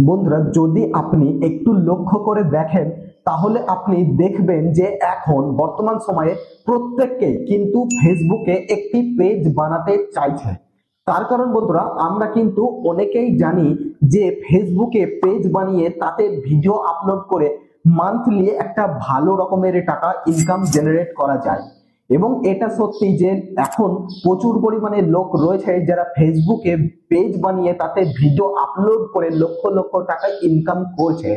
বন্ধুরা, যদি আপনি একটু লক্ষ্য করে দেখেন তাহলে আপনি দেখবেন যে এখন বর্তমান সময়ে প্রত্যেককেই কিন্তু ফেসবুকে একটি পেজ বানাতে চাইছে। তার কারণ বন্ধুরা, আমরা কিন্তু অনেকেই জানি যে ফেসবুকে পেজ বানিয়ে তাতে ভিডিও আপলোড করে মান্থলি একটা ভালো রকমের টাকা ইনকাম জেনারেট করা যায়। এবং এটা সত্যি যে এখন প্রচুর পরিমাণে লোক রয়েছে যারা ফেসবুকে পেজ বানিয়ে তাতে ভিডিও আপলোড করে লক্ষ লক্ষ টাকা ইনকাম করছে।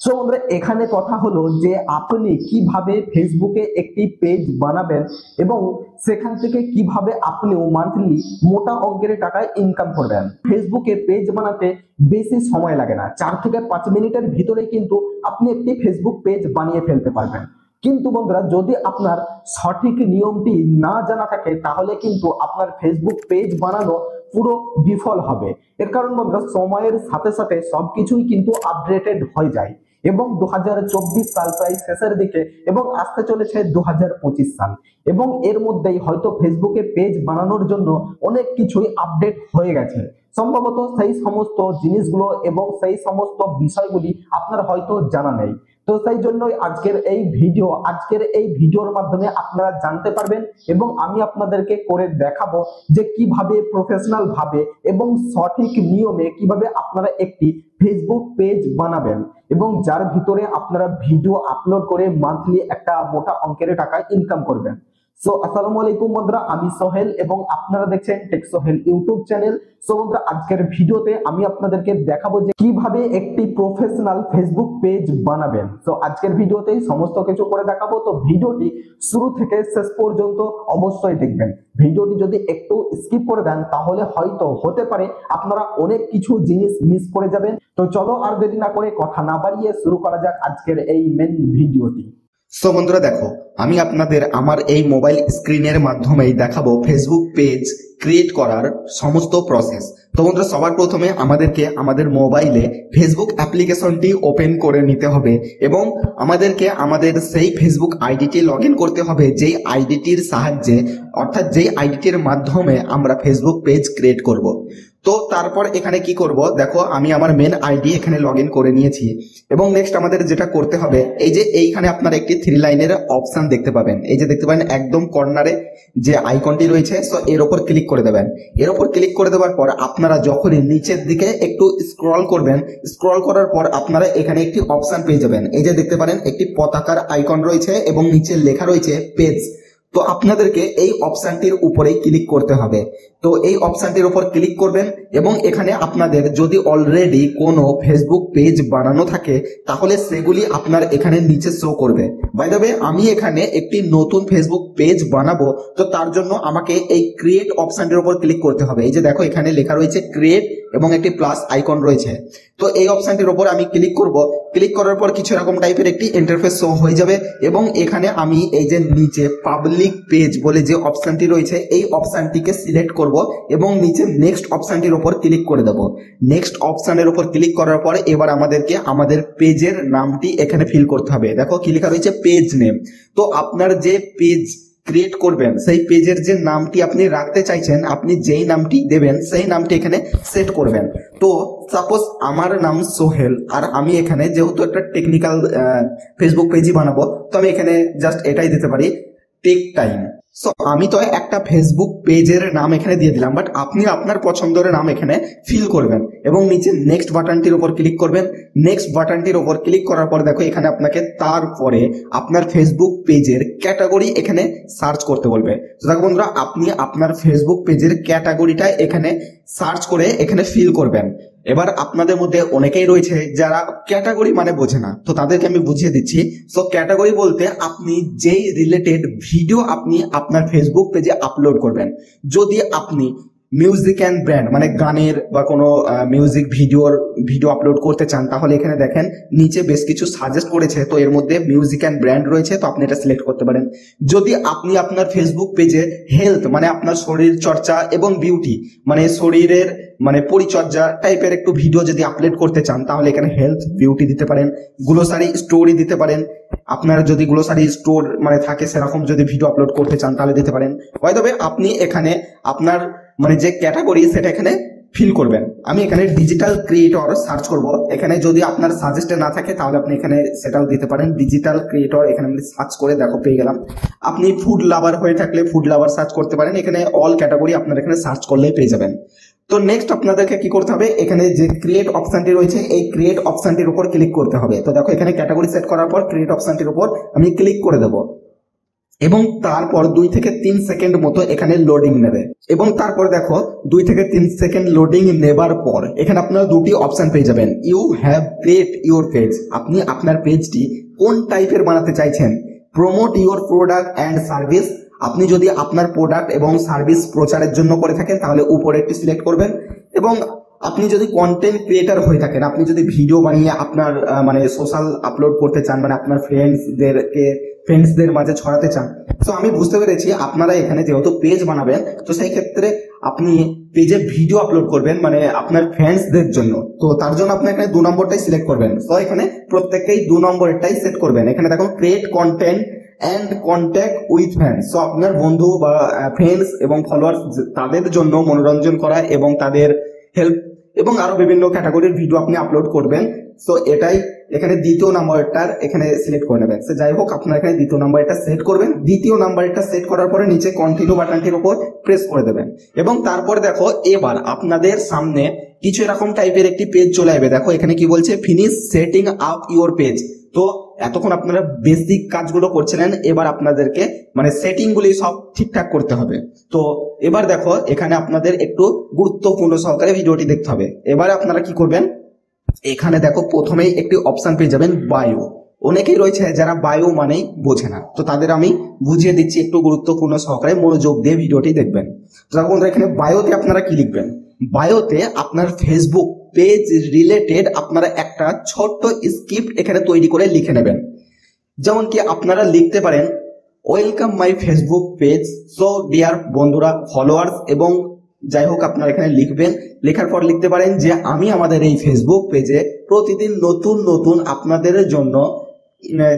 সো বন্ধুরা, এখানে কথা হলো যে আপনি কিভাবে ফেসবুকে একটি পেজ বানাবেন এবং সেখান থেকে কিভাবে আপনিও মান্থলি মোটা অঙ্কের টাকা ইনকাম করবেন। ফেসবুকে পেজ বানাতে বেশি সময় লাগে না, 4 থেকে 5 মিনিটের ভিতরে কিন্তু আপনি একটি ফেসবুক পেজ বানিয়ে ফেলতে পারবেন। কিন্তু বন্ধুরা, যদি আপনার সঠিক নিয়মটি না জানা থাকে তাহলে কিন্তু আপনার ফেসবুক পেজ বানানো পুরো বিফল হবে। এর কারণ বন্ধুরা, সময়ের সাথে সাথে সবকিছুই কিন্তু আপডেটেড হয়ে যায় এবং 2024 সাল প্রায় শেষের দিকে এবং আসতে চলেছে 2025 সাল, এবং এর মধ্যেই হয়তো ফেসবুকে পেজ বানানোর জন্য অনেক কিছুই আপডেট হয়ে গেছে। সম্ভবত সেই সমস্ত জিনিসগুলো এবং সেই সমস্ত বিষয়গুলি আপনার হয়তো জানা নেই। তো সেই জন্যই আজকের এই ভিডিওর মাধ্যমে আপনারা জানতে পারবেন এবং আমি আপনাদেরকে করে দেখাবো যে কিভাবে প্রফেশনাল ভাবে এবং সঠিক নিয়মে কিভাবে আপনারা একটি ফেসবুক পেজ বানাবেন এবং যার ভিতরে আপনারা ভিডিও আপলোড করে মান্থলি একটা মোটা অঙ্কের টাকা ইনকাম করবেন। সো আসসালামু আলাইকুম বন্ধুরা, আমি সোহেল এবং আপনারা দেখছেন tech Sohel YouTube channel. So বন্ধুরা, আজকের ভিডিওতে আমি আপনাদেরকে দেখাবো যে কিভাবে একটি প্রফেশনাল ফেসবুক পেজ বানাবেন। তো আজকের ভিডিওতেই সমস্ত কিছু করে দেখাবো। তো ভিডিওটি শুরু থেকে শেষ পর্যন্ত অবশ্যই দেখবেন। ভিডিওটি যদি একটু স্কিপ করে দেন তাহলে হয়তো হতে পারে আপনারা অনেক কিছু জিনিস মিস করে যাবেন। তো চলো আর দেরি না করে কথা না বাড়িয়ে শুরু করা যাক আজকের এই মেন ভিডিওটি। সো বন্ধুরা দেখো, আমি আপনাদের আমার এই মোবাইল স্ক্রিনের মাধ্যমেই দেখাবো ফেসবুক পেজ ক্রিয়েট করার সমস্ত প্রসেস। তো বন্ধুরা, সবার প্রথমে আমাদেরকে আমাদের মোবাইলে ফেসবুক অ্যাপ্লিকেশনটি ওপেন করে নিতে হবে এবং আমাদেরকে আমাদের সেই ফেসবুক আইডিটি লগ ইন করতে হবে যেই আইডিটির সাহায্যে, অর্থাৎ যেই আইডিটির মাধ্যমে আমরা ফেসবুক পেজ ক্রিয়েট করব। তো তারপর এখানে কি করব, দেখো আমি আমার মেন আইডি এখানে লগ ইন করে নিয়েছি এবং নেক্সট আমাদের যেটা করতে হবে, এই যে এইখানে আপনারা একটি 3 লাইনের অপশন দেখতে পাবেন। এই যে দেখতে পাবেন একদম কর্নারে যে আইকনটি রয়েছে, সো এর উপর ক্লিক করে দেবেন। এর উপর ক্লিক করে দেওয়ার পর আপনারা যখনই নিচের দিকে একটু স্ক্রল করবেন, স্ক্রল করার পর আপনারা এখানে একটি অপশন পেয়ে যাবেন। এই যে দেখতে পারেন একটি পতাকার আইকন রয়েছে এবং নিচে লেখা রয়েছে পেজ। তো আপনাদেরকে এই অপশনটির উপরেই ক্লিক করতে হবে। তো এই অপশনটির উপর ক্লিক করবেন এবং এখানে আপনাদের যদি অলরেডি কোনো ফেসবুক পেজ বানানো থাকে তাহলে সেগুলি আপনার এখানে নিচে শো করবে। বাই দ্য ওয়ে, আমি এখানে একটি নতুন ফেসবুক পেজ বানাবো, তো তার জন্য আমাকে এই ক্রিয়েট অপশনটির উপর ক্লিক করতে হবে। এই যে দেখো এখানে লেখা রয়েছে ক্রিয়েট এবং একটি প্লাস আইকন রয়েছে। তো এই অপশনটির উপর আমি ক্লিক করব। ক্লিক করার পর কিছু এরকম টাইপের একটি ইন্টারফেস শো হয়ে যাবে এবং এখানে আমি এই যে নিচে পাবলিক পেজ বলে যে অপশনটি রয়েছে এই অপশনটিকে সিলেক্ট করব এবং নিচে নেক্সট অপশনটির উপর ক্লিক করে দেব। নেক্সট অপশনের উপর ক্লিক করার পর এবার আমাদেরকে আমাদের পেজের নামটি এখানে ফিল করতে হবে। দেখো কি লেখা রয়েছে পেজ নেম। তো আপনার যে পেজ ক্রিয়েট করবেন সেই পেজের যে নামটি আপনি রাখতে চাইছেন, আপনি যেই নামটি দেবেন সেই নামটি এখানে সেট করবেন। তো সাপোজ আমার নাম সোহেল, আর আমি এখানে যেহেতু একটা টেকনিক্যাল ফেসবুক পেজই বানাবো, তো আমি এখানে জাস্ট এটাই দিতে পারি, টেক টাইম। সো আমি তো একটা ফেসবুক পেজের নাম এখানে দিয়ে দিলাম, বাট আপনি আপনার পছন্দের নাম এখানে ফিল করবেন এবং নিচে নেক্সট বাটনটির উপর ক্লিক করবেন। নেক্সট বাটনটির উপর ক্লিক করার পর দেখো এখানে আপনাকে তারপরে আপনার ফেসবুক পেজের ক্যাটাগরি এখানে সার্চ করতে বলবে। তো দেখো বন্ধুরা, আপনি আপনার ফেসবুক পেজের ক্যাটাগরিটা এখানে সার্চ করে এখানে ফিল করবেন। এবার আপনাদের মধ্যে অনেকেই রয়েছে যারা ক্যাটাগরি মানে বোঝে না, তো তাদেরকে আমি বুঝিয়ে দিচ্ছি। সো ক্যাটাগরি বলতে আপনি যেই রিলেটেড ভিডিও আপনি আপনার ফেসবুক পেজে আপলোড করবেন। যদি আপনি মিউজিক অ্যান্ড ব্র্যান্ড মানে গানের বা কোনো মিউজিক ভিডিও আপলোড করতে চান তাহলে এখানে দেখেন নিচে বেশ কিছু সাজেস্ট করেছে, তো এর মধ্যে মিউজিক অ্যান্ড ব্র্যান্ড রয়েছে, তো আপনি এটা সিলেক্ট করতে পারেন। যদি আপনি আপনার ফেসবুক পেজে হেলথ মানে আপনার শরীর চর্চা এবং বিউটি মানে শরীরের মানে পরিচর্যা টাইপের একটু ভিডিও যদি আপলোড করতে চান তাহলে এখানে হেলথ বিউটি দিতে পারেন। গ্লোসারি স্টোরি দিতে পারেন। আপনার যদি গ্লোসারি স্টোর মানে থাকে সেরকম যদি ভিডিও আপলোড করতে চান তাহলে দিতে পারেন। বাই দ্য ওয়ে, আপনি এখানে আপনার মানে যে ক্যাটাগরি সেটা এখানে ফিল করবেন। আমি এখানে ডিজিটাল ক্রিয়েটর সার্চ করব। এখানে যদি আপনার সাজেস্টে না থাকে তাহলে আপনি এখানে সেটাও দিতে পারেন, ডিজিটাল ক্রিয়েটর। এখানে আমি সার্চ করে দেখো পেয়ে গেলাম। আপনি ফুড লাভার হয়ে থাকলে ফুড লাভার সার্চ করতে পারেন। এখানে অল ক্যাটাগরি আপনার এখানে সার্চ করলেই পেয়ে যাবেন। তো নেক্সট আপনাদেরকে কি করতে হবে, এখানে যে ক্রিয়েট অপশনটি রয়েছে এই ক্রিয়েট অপশনটির উপর ক্লিক করতে হবে। তো দেখো এখানে ক্যাটাগরি সেট করার পর ক্রিয়েট অপশনটির উপর আমি ক্লিক করে দেবো এবং তারপর 2 থেকে 3 সেকেন্ড মতো এখানে লোডিং নেবে। এবং তারপর দেখো 2 থেকে 3 সেকেন্ড লোডিং নেবার পর এখানে আপনারা দুটি অপশন পেয়ে যাবেন। You have create your page. আপনি আপনার পেজটি কোন টাইপের বানাতে চাইছেন, promote your product and service. আপনি যদি আপনার প্রোডাক্ট এবং সার্ভিস প্রচারের জন্য করে থাকেন তাহলে উপরে একটি সিলেক্ট করবেন। এবং আপনি যদি কন্টেন্ট ক্রিয়েটার হয়ে থাকেন, আপনি যদি ভিডিও বানিয়ে আপনার মানে সোশ্যাল আপলোড করতে চান, মানে আপনার ফ্রেন্ডসদের মাঝে ছড়াতে চান, তো আমি বুঝতে পেরেছি আপনারা এখানে যেহেতু পেজ বানাবেন তো সেই ক্ষেত্রে আপনি পেজে ভিডিও আপলোড করবেন মানে আপনার ফ্রেন্ডসদের জন্য। তো তার জন্য আপনি এখানে 2 নম্বরটাই সিলেক্ট করবেন। তো এখানে প্রত্যেককেই 2 নম্বরটাই সেট করবেন। এখানে দেখুন create content and contact with fans. So আপনার বন্ধু বা ফ্রেন্ডস এবং ফলোয়ার্স তাদের জন্য মনোরঞ্জন করা এবং তাদের হেল্প এবং আরো বিভিন্ন ক্যাটাগরির ভিডিও আপনি আপলোড করবেন। সো এটাই এখানে দ্বিতীয় নাম্বারটার এখানে সিলেক্ট করে নেবেন। সো যাই হোক আপনারা এখানে দ্বিতীয় নাম্বারটা সেট করবেন। দ্বিতীয় নাম্বারটা সেট করার পরে নিচে কন্টিনিউ বাটনটির উপর প্রেস করে দেবেন এবং তারপর দেখো এবার আপনাদের সামনে কিছু এরকম টাইপের একটি পেজ চলে আসবে। দেখো এখানে কি বলছে, finish setting up your page. তো এতক্ষণ আপনারা বেসিক কাজগুলো করছিলেন, এবার আপনাদেরকে মানে সেটিং গুলি সব ঠিকঠাক করতে হবে। তো এবার দেখো এখানে আপনাদের একটু গুরুত্বপূর্ণ সহকারে ভিডিওটি দেখতে হবে। এবারে আপনারা কি করবেন, এখানে দেখো প্রথমেই একটি অপশন পেয়ে যাবেন বায়ো। অনেকেই রয়েছে যারা বায়ো মানেই বোঝে না, তো তাদের আমি বুঝিয়ে দিচ্ছি একটু গুরুত্বপূর্ণ সহকারে মনোযোগ দিয়ে ভিডিওটি দেখবেন। তো দেখো বন্ধুরা এখানে বায়োতে আপনারা কি লিখবেন, বায়োতে আপনার ফেসবুক পেজ রিলেটেড আপনারা একটা ছোট্ট স্ক্রিপ্ট এখানে তৈরি করে লিখে নেবেন। যেমন কি আপনারা লিখতে পারেন, welcome my Facebook page. So dear বন্ধুরা, ফলোয়ার্স এবং যাই হোক আপনারা এখানে লিখবেন। লেখার পর লিখতে পারেন যে আমি আমাদের এই ফেসবুক পেজে প্রতিদিন নতুন নতুন আপনাদের জন্য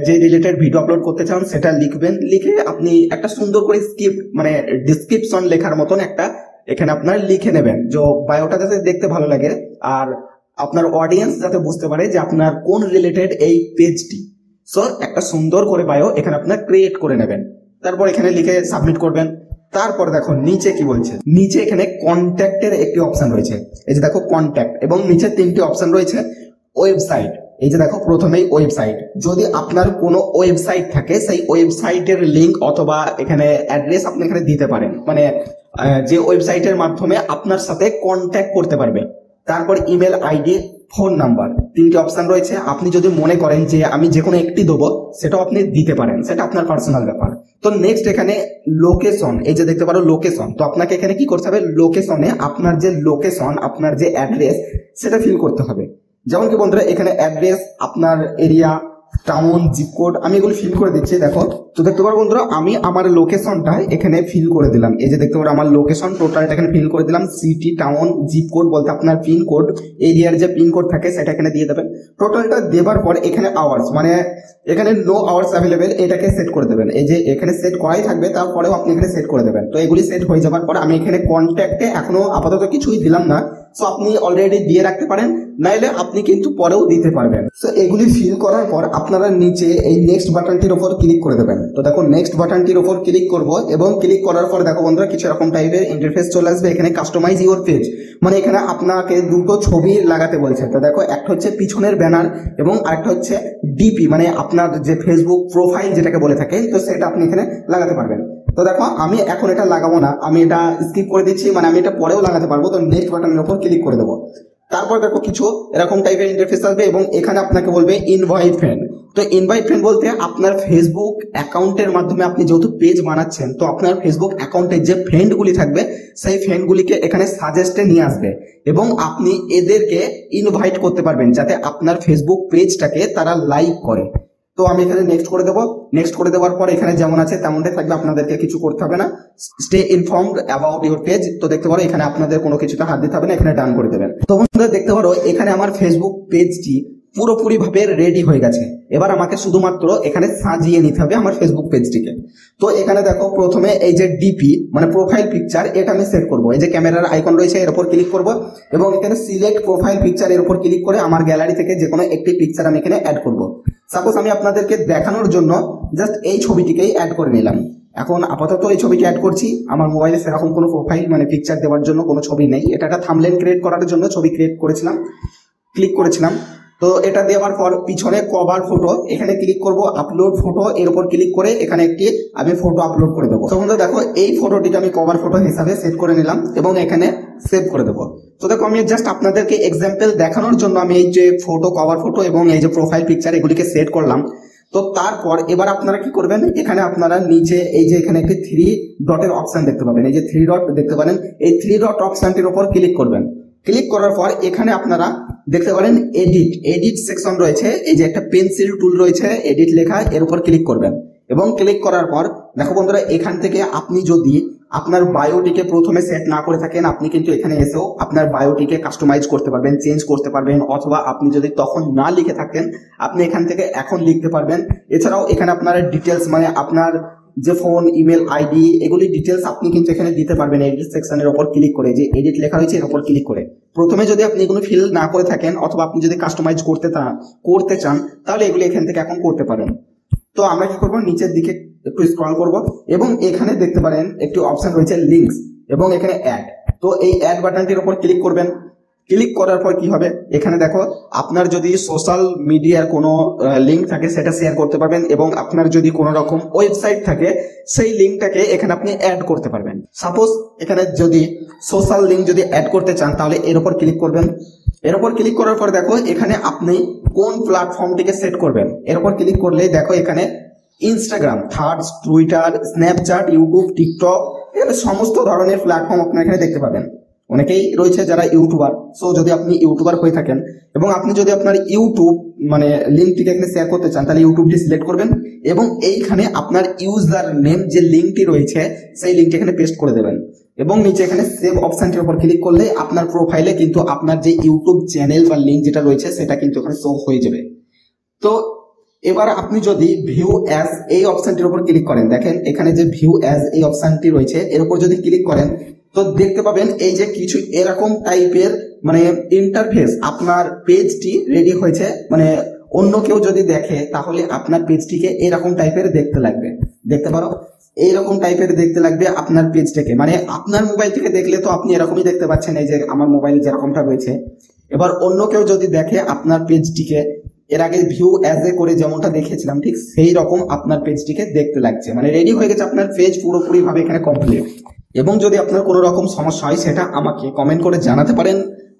যে রিলেটেড ভিডিও আপলোড করতে চান সেটা লিখবেন। লিখে আপনি একটা সুন্দর করে স্ক্রিপ্ট মানে ডিসক্রিপশন লেখার মতন একটা এখানে আপনার লিখে নেবেন, যে বায়োটা যাতে দেখতে ভালো লাগে আর আপনার অডিয়েন্স যাতে বুঝতে পারে যে আপনার কোন রিলেটেড এই পেজটি। সো একটা সুন্দর করে বায়ো এখানে আপনার ক্রিয়েট করে নেবেন। তারপর এখানে লিখে সাবমিট করবেন। তারপর দেখো নিচে কি বলছে, নিচে এখানে কন্ট্যাক্টের একটি অপশন রয়েছে। এই যে দেখো কন্ট্যাক্ট এবং নিচে 3টি অপশন রয়েছে। ওয়েবসাইট, এই যে দেখো প্রথমেই ওয়েবসাইট। যদি আপনার কোনো ওয়েবসাইট থাকে সেই ওয়েবসাইটের লিঙ্ক অথবা এখানে অ্যাড্রেস আপনি এখানে দিতে পারেন, মানে যে ওয়েবসাইটের মাধ্যমে আপনার সাথে কন্ট্যাক্ট করতে পারবে। তারপর ইমেল আইডি, ফোন নাম্বার, 3টি অপশন রয়েছে। আপনি যদি মনে করেন যে আমি যে কোনো একটি দেবো সেটাও আপনি দিতে পারেন, সেটা আপনার পার্সোনাল ব্যাপার। তো নেক্সট এখানে লোকেশন, এই যে দেখতে পারো লোকেশন। তো আপনাকে এখানে কি করতে হবে, লোকেশনে আপনার যে লোকেশন আপনার যে অ্যাড্রেস সেটা ফিল করতে হবে। যেমন কি বন্ধুরা এখানে অ্যাড্রেস, আপনার এরিয়া, টাউন, জিপ কোড, আমি এগুলো ফিল করে দিচ্ছি। দেখো তো দেখতে পারো বন্ধুরা আমি আমার লোকেশনটা এখানে ফিল করে দিলাম। এই যে দেখতে পারো আমার লোকেশন টোটালটা এখানে ফিল করে দিলাম। সিটি, টাউন, জিপ কোড বলতে আপনার পিন কোড, এরিয়ার যে পিন কোড থাকে সেটা এখানে দিয়ে দেবেন। টোটালটা দেবার পর এখানে আওয়ার্স, মানে এখানে নো আওয়ার্স অ্যাভেলেবেল এটাকে সেট করে দেবেন। এই যে এখানে সেট করাই থাকবে, তারপরেও আপনি এখানে সেট করে দেবেন। তো এগুলি সেট হয়ে যাবার পর আমি এখানে কন্ট্যাক্টে এখনো আপাতত কিছুই দিলাম না। সো আপনি অলরেডি দিয়ে রাখতে পারেন, নাইলে আপনি কিন্তু পরেও দিতে পারবেন। সো এগুলি ফিল করার পর আপনারা নিচে এই নেক্সট বাটনটির উপর ক্লিক করে দেবেন। তো দেখো নেক্সট বাটনটির উপর ক্লিক করব এবং ক্লিক করার পর দেখো বন্ধুরা কিছু এরকম টাইপের ইন্টারফেস চলে আসবে। এখানে কাস্টমাইজ ইউর পেজ, মানে এখানে আপনাকে 2টো ছবি লাগাতে বলছে। তো দেখো একটা হচ্ছে পিছনের ব্যানার এবং আরেকটা হচ্ছে ডিপি, মানে আপনার যে ফেসবুক প্রোফাইল যেটাকে বলে থাকেন, তো সেটা আপনি এখানে লাগাতে পারবেন। তো দেখো আমি এখন এটা লাগাবো না, আমি এটা স্কিপ করে দিচ্ছি, মানে আমি এটা পরেও লাগাতে পারবো। তো নেক্সট বাটনের উপর ক্লিক করে দেবো। তারপর দেখো কিছু এরকম টাইপের ইন্টারফেস আসবে এবং এখানে আপনাকে বলবে ইনভাইট ফ্রেন্ড। তো ইনভাইট ফ্রেন্ড বলতে আপনার ফেসবুক অ্যাকাউন্টের মাধ্যমে আপনি যেহেতু পেজ বানাচ্ছেন, তো আপনার ফেসবুক অ্যাকাউন্টে যে ফ্রেন্ডগুলি থাকবে সেই ফ্রেন্ডগুলিকে এখানে সাজেস্টে নিয়ে আসবে এবং আপনি এদেরকে ইনভাইট করতে পারবেন যাতে আপনার ফেসবুক পেজটাকে তারা লাইক করে। তো আমি এখানে নেক্সট করে দেবো। নেক্সট করে দেওয়ার পর এখানে যেমন আছে তেমনটাই থাকবে, আপনাদেরকে কিছু করতে হবে না। Stay informed about your page. তো দেখতে পারো এখানে আপনাদের কোনো কিছুতে হাত দিতে হবে না, এখানে ডান করে দেবেন। তো বন্ধুরা দেখতে পারো এখানে আমার ফেসবুক পেজটি পুরোপুরি ভাবে রেডি হয়ে গেছে। এবার আমাকে শুধুমাত্র এখানে সাজিয়ে নিতে হবে আমার ফেসবুক পেজটিকে। তো এখানে দেখো প্রথমে এই যে ডিপি মানে প্রোফাইল পিকচার, এটা আমি সেট করব। এই যে ক্যামেরার আইকন রয়েছে এর উপর ক্লিক করব এবং এখানে সিলেক্ট প্রোফাইল পিকচার এর উপর ক্লিক করে আমার গ্যালারি থেকে যে কোনো একটি পিকচার আমি এখানে অ্যাড করব। সাপোজ আমি আপনাদেরকে দেখানোর জন্য জাস্ট এই ছবিটিকেই অ্যাড করে নিলাম। এখন আপাতত এই ছবিটি অ্যাড করছি। আমার মোবাইলে সেরকম কোনো প্রোফাইল মানে পিকচার দেওয়ার জন্য কোনো ছবি নেই। এটা একটা থাম্বনেল ক্রিয়েট করার জন্য ছবি ক্রিয়েট করেছিলাম, ক্লিক করেছিলাম। তো এটা দেওয়ার পর পিছনে কভার ফটো এখানে ক্লিক করব, আপলোড ফটো এর উপর ক্লিক করে এখানে একটি আমি ফটো আপলোড করে দেবো। তো বন্ধুরা দেখো এই ফটোটিকে আমি কভার ফটো হিসাবে সেট করে নিলাম এবং এখানে সেভ করে দেবো। তো দেখো আমি জাস্ট আপনাদেরকে এক্সাম্পল দেখানোর জন্য আমি এই যে ফটো, কভার ফটো এবং এই যে প্রোফাইল পিকচার এগুলিকে সেট করলাম। তো তারপর এবার আপনারা কি করবেন, এখানে আপনারা নিচে এই যে এখানে একটি 3 ডটের অপশন দেখতে পাবেন, এই যে 3 ডট দেখতে পারেন, এই 3 ডট অপশনটির উপর ক্লিক করবেন। ক্লিক করার পর এখানে আপনারা দেখতে পারেন এডিট সেকশন রয়েছে, এই যে একটা পেন্সিল টুল রয়েছে এডিট লেখা, এর উপর ক্লিক করবেন এবং ক্লিক করার পর দেখো বন্ধুরা এখান থেকে আপনি যদি আপনার বায়োটিকে প্রথমে সেট না করে থাকেন, আপনি কিন্তু এখানে এসেও আপনার বায়োটিকে কাস্টমাইজ করতে পারবেন, চেঞ্জ করতে পারবেন, অথবা আপনি যদি তখন না লিখে থাকেন আপনি এখান থেকে এখন লিখতে পারবেন। এছাড়াও এখানে আপনার ডিটেলস মানে আপনার যে ফোন, ইমেল আইডি এগুলি ডিটেলস আপনি কিন্তু এখানে দিতে পারবেন এডিট সেকশনের উপর ক্লিক করে, যে এডিট লেখা রয়েছে এর উপর ক্লিক করে। প্রথমে যদি আপনি এগুলো ফিল না করে থাকেন অথবা আপনি যদি কাস্টমাইজ করতে চান তাহলে এগুলো এখান থেকে এখন করতে পারেন। তো আমরা কি করবো, নিচের দিকে একটু স্ক্রল করব এবং এখানে দেখতে পারেন একটি অপশন রয়েছে লিঙ্কস এবং এখানে অ্যাড। তো এই অ্যাড বাটনটির উপর ক্লিক করবেন। ক্লিক করার পর কি হবে, এখানে দেখো আপনার যদি সোশ্যাল মিডিয়ার কোনো লিঙ্ক থাকে সেটা শেয়ার করতে পারবেন এবং আপনার যদি কোনো রকম ওয়েবসাইট থাকে সেই লিঙ্কটাকে এখানে আপনি অ্যাড করতে পারবেন। সাপোজ এখানে যদি সোশ্যাল লিঙ্ক যদি অ্যাড করতে চান তাহলে এর উপর ক্লিক করবেন। এর উপর ক্লিক করার পর দেখো এখানে আপনি কোন প্ল্যাটফর্মটিকে সেট করবেন, এর উপর ক্লিক করলে দেখো এখানে Instagram, thirds, Twitter, Snapchat, YouTube, TikTok এখানে সমস্ত ধরনের প্ল্যাটফর্ম আপনারা এখানে দেখতে পাবেন। অনেকেই রয়েছে যারা ইউটিউবার, সো যদি আপনি ইউটিউবার হয়ে থাকেন এবং আপনি যদি আপনার ইউটিউব মানে লিঙ্কটিকে এখানে শেয়ার করতে চান তাহলে ইউটিউবটি সিলেক্ট করবেন এবং এইখানে আপনার ইউজার নেম যে লিঙ্কটি রয়েছে সেই লিঙ্কটি এখানে পেস্ট করে দেবেন এবং নিচে এখানে সেভ অপশনটির উপর ক্লিক করলে আপনার প্রোফাইলে কিন্তু আপনার যে ইউটিউব চ্যানেল বা লিঙ্ক যেটা রয়েছে সেটা কিন্তু এখানে শো হয়ে যাবে। তো এবার আপনি যদি ভিউ অ্যাজ এই অপশনটির উপর ক্লিক করেন, দেখেন এখানে যে ভিউ অ্যাজ এই অপশনটি রয়েছে এর উপর যদি ক্লিক করেন তো দেখতে পাবেন এই যে কিছু এরকম টাইপের মানে ইন্টারফেস আপনার পেজটি রেডি হয়েছে। মানে অন্য কেউ যদি দেখে তাহলে আপনার পেজটিকে এরকম টাইপের দেখতে লাগবে, দেখতে পারো এইরকম টাইপের দেখতে লাগবে আপনার পেজটাকে। মানে আপনার মোবাইল থেকে দেখলে তো আপনি এরকমই দেখতে পাচ্ছেন, এই যে আমার মোবাইলে যেরকমটা রয়েছে। এবার অন্য কেউ যদি দেখে আপনার পেজটিকে এর আগে ভিউ অ্যাজ এ করে যেমনটা দেখেছিলাম ঠিক সেই রকম আপনার পেজটিকে দেখতে লাগছে, মানে রেডি হয়ে গেছে আপনার পেজ পুরোপুরি ভাবে এখানে কমপ্লিট। এবং যদি আপনার কোনো রকম সমস্যা হয় সেটা আমাকে কমেন্ট করে জানাতে পারেন,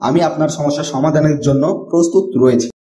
আমি আপনার সমস্যার সমাধানের জন্য প্রস্তুত রয়েছি।